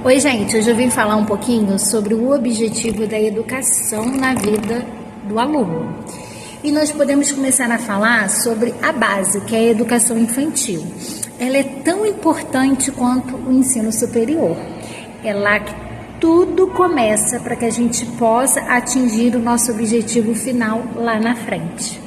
Oi, gente, hoje eu vim falar um pouquinho sobre o objetivo da educação na vida do aluno. E nós podemos começar a falar sobre a base, que é a educação infantil. Ela é tão importante quanto o ensino superior. É lá que tudo começa para que a gente possa atingir o nosso objetivo final lá na frente.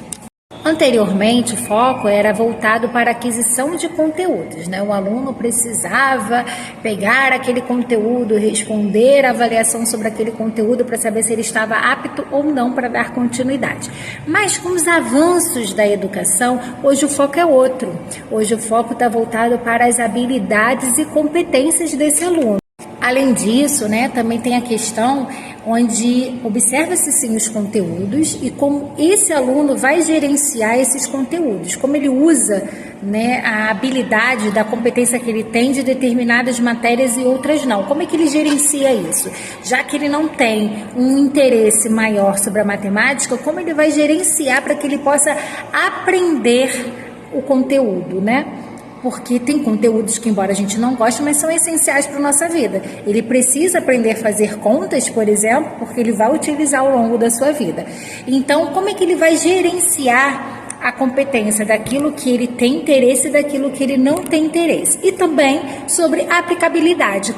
Anteriormente, o foco era voltado para a aquisição de conteúdos, né? O aluno precisava pegar aquele conteúdo, responder a avaliação sobre aquele conteúdo para saber se ele estava apto ou não para dar continuidade. Mas com os avanços da educação, hoje o foco é outro. Hoje o foco está voltado para as habilidades e competências desse aluno. Além disso, né, também tem a questão onde observa-se sim os conteúdos e como esse aluno vai gerenciar esses conteúdos, como ele usa, né, a habilidade da competência que ele tem de determinadas matérias e outras não. Como é que ele gerencia isso? Já que ele não tem um interesse maior sobre a matemática, como ele vai gerenciar para que ele possa aprender o conteúdo, né? Porque tem conteúdos que, embora a gente não goste, mas são essenciais para a nossa vida. Ele precisa aprender a fazer contas, por exemplo, porque ele vai utilizar ao longo da sua vida. Então, como é que ele vai gerenciar a competência daquilo que ele tem interesse e daquilo que ele não tem interesse? E também sobre a aplicabilidade.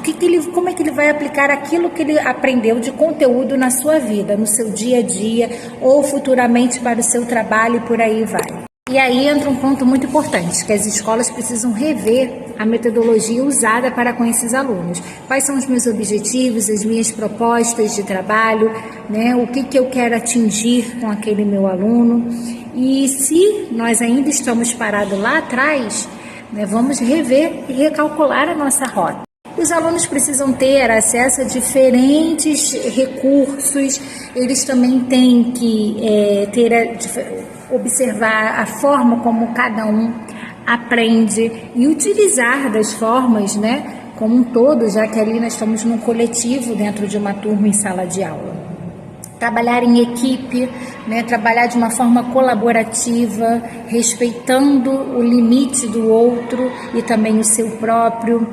Como é que ele vai aplicar aquilo que ele aprendeu de conteúdo na sua vida, no seu dia a dia, ou futuramente para o seu trabalho e por aí vai. E aí entra um ponto muito importante, que as escolas precisam rever a metodologia usada para com esses alunos. Quais são os meus objetivos, as minhas propostas de trabalho, né? O que eu quero atingir com aquele meu aluno. E se nós ainda estamos parados lá atrás, né, vamos rever e recalcular a nossa rota. Os alunos precisam ter acesso a diferentes recursos, eles também têm que observar a forma como cada um aprende e utilizar das formas, né, como um todo, já que ali nós estamos num coletivo dentro de uma turma em sala de aula. Trabalhar em equipe, né, trabalhar de uma forma colaborativa, respeitando o limite do outro e também o seu próprio,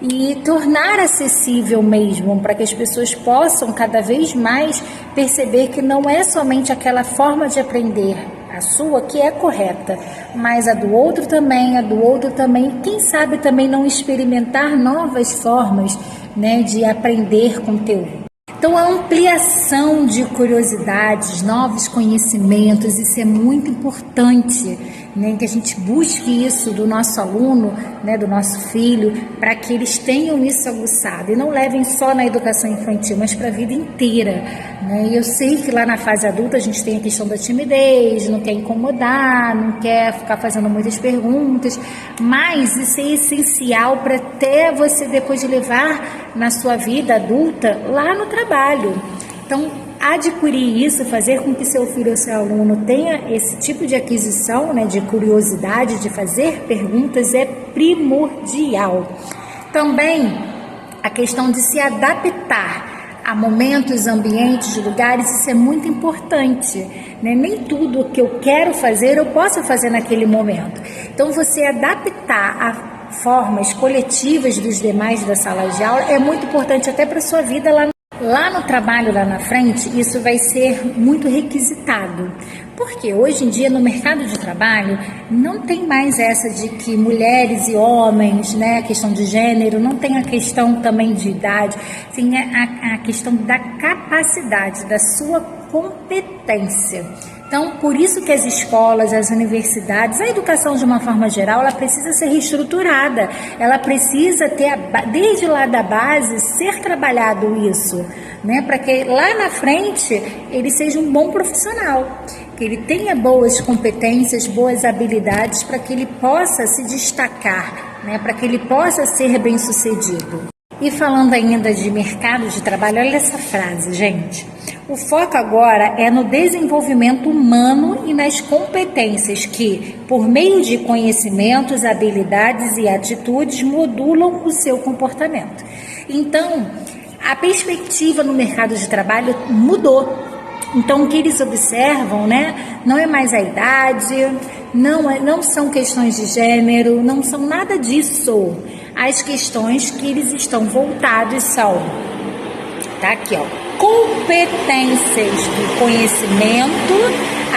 e tornar acessível mesmo, para que as pessoas possam cada vez mais perceber que não é somente aquela forma de aprender, a sua que é correta, mas a do outro também, quem sabe também não experimentar novas formas, né, de aprender conteúdo. Então, a ampliação de curiosidades, novos conhecimentos, isso é muito importante, né, que a gente busque isso do nosso aluno, né, do nosso filho, para que eles tenham isso aguçado e não levem só na educação infantil, mas para a vida inteira, né? E eu sei que lá na fase adulta a gente tem a questão da timidez, não quer incomodar, não quer ficar fazendo muitas perguntas, mas isso é essencial para até você depois de levar na sua vida adulta lá no trabalho. Então, adquirir isso, fazer com que seu filho ou seu aluno tenha esse tipo de aquisição, né, de curiosidade, de fazer perguntas, é primordial. Também a questão de se adaptar a momentos, ambientes, lugares, isso é muito importante, né? Nem tudo o que eu quero fazer eu posso fazer naquele momento. Então, você adaptar a formas coletivas dos demais da sala de aula é muito importante até para a sua vida lá no trabalho, lá na frente. Isso vai ser muito requisitado, porque hoje em dia no mercado de trabalho não tem mais essa de que mulheres e homens, né, a questão de gênero, não tem a questão também de idade, tem a questão da capacidade, da sua competência. Então, por isso que as escolas, as universidades, a educação de uma forma geral, ela precisa ser reestruturada, ela precisa ter, desde lá da base, ser trabalhado isso, né, para que lá na frente ele seja um bom profissional, que ele tenha boas competências, boas habilidades, para que ele possa se destacar, né, para que ele possa ser bem-sucedido. E falando ainda de mercado de trabalho, olha essa frase, gente. O foco agora é no desenvolvimento humano e nas competências que, por meio de conhecimentos, habilidades e atitudes, modulam o seu comportamento. Então, a perspectiva no mercado de trabalho mudou. Então, o que eles observam, né, não é mais a idade, não são questões de gênero, não são nada disso. As questões que eles estão voltados são, tá aqui, ó, competências do conhecimento,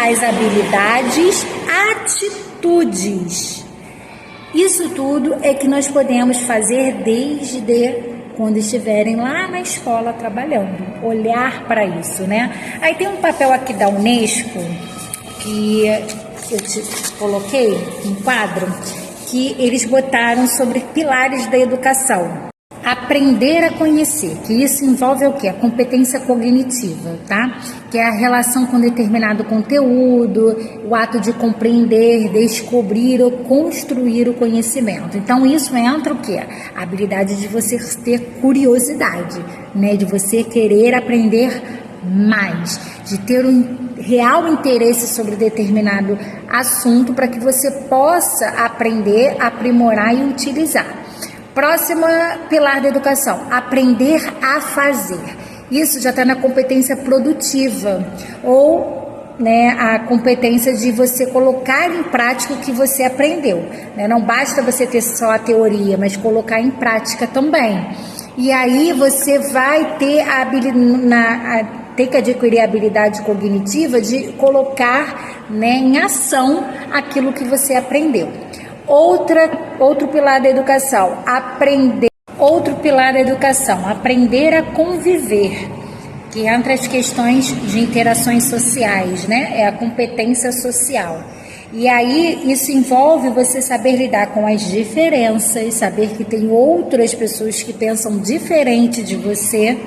as habilidades, atitudes. Isso tudo é que nós podemos fazer desde quando estiverem lá na escola trabalhando, olhar para isso, né? Aí tem um papel aqui da Unesco que eu te coloquei um quadro que eles botaram sobre pilares da educação. Aprender a conhecer, que isso envolve o quê? A competência cognitiva, tá? Que é a relação com determinado conteúdo, o ato de compreender, descobrir ou construir o conhecimento. Então, isso entra o quê? A habilidade de você ter curiosidade, né? De você querer aprender mais, de ter um real interesse sobre determinado assunto para que você possa aprender, aprimorar e utilizar. Próximo pilar da educação, aprender a fazer. Isso já está na competência produtiva ou, né, a competência de você colocar em prática o que você aprendeu, né? Não basta você ter só a teoria, mas colocar em prática também. E aí você vai ter tem que adquirir a habilidade cognitiva de colocar, né, em ação aquilo que você aprendeu. Outro pilar da educação, aprender a conviver, que entre as questões de interações sociais, né? É a competência social. E aí isso envolve você saber lidar com as diferenças, saber que tem outras pessoas que pensam diferente de você,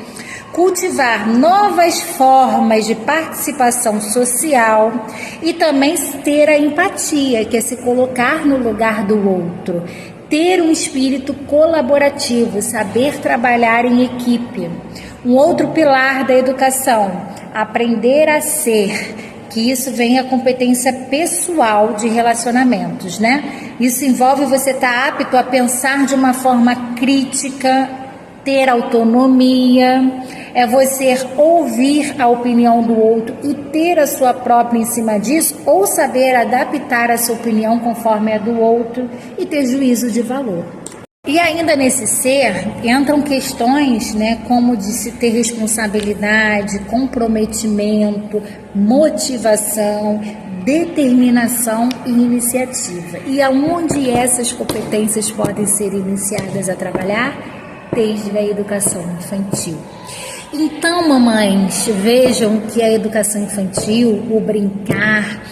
cultivar novas formas de participação social e também ter a empatia, que é se colocar no lugar do outro, ter um espírito colaborativo, saber trabalhar em equipe. Um outro pilar da educação, aprender a ser, que isso vem a competência pessoal de relacionamentos, né? Isso envolve você estar apto a pensar de uma forma crítica, ter autonomia, é você ouvir a opinião do outro e ter a sua própria em cima disso, ou saber adaptar a sua opinião conforme a do outro e ter juízo de valor. E ainda nesse ser, entram questões, né, como de se ter responsabilidade, comprometimento, motivação, determinação e iniciativa. E aonde essas competências podem ser iniciadas a trabalhar? Desde a educação infantil. Então, mamães, vejam que a educação infantil, o brincar,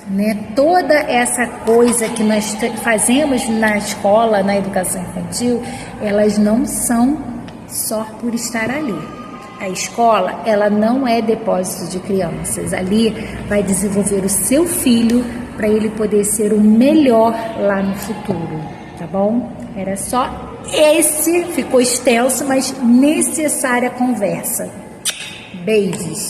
né, toda essa coisa que nós fazemos na escola, na educação infantil, elas não são só por estar ali. A escola, ela não é depósito de crianças. Ali vai desenvolver o seu filho para ele poder ser o melhor lá no futuro, tá bom? Era só ficou extenso, mas necessária conversa. Beijos.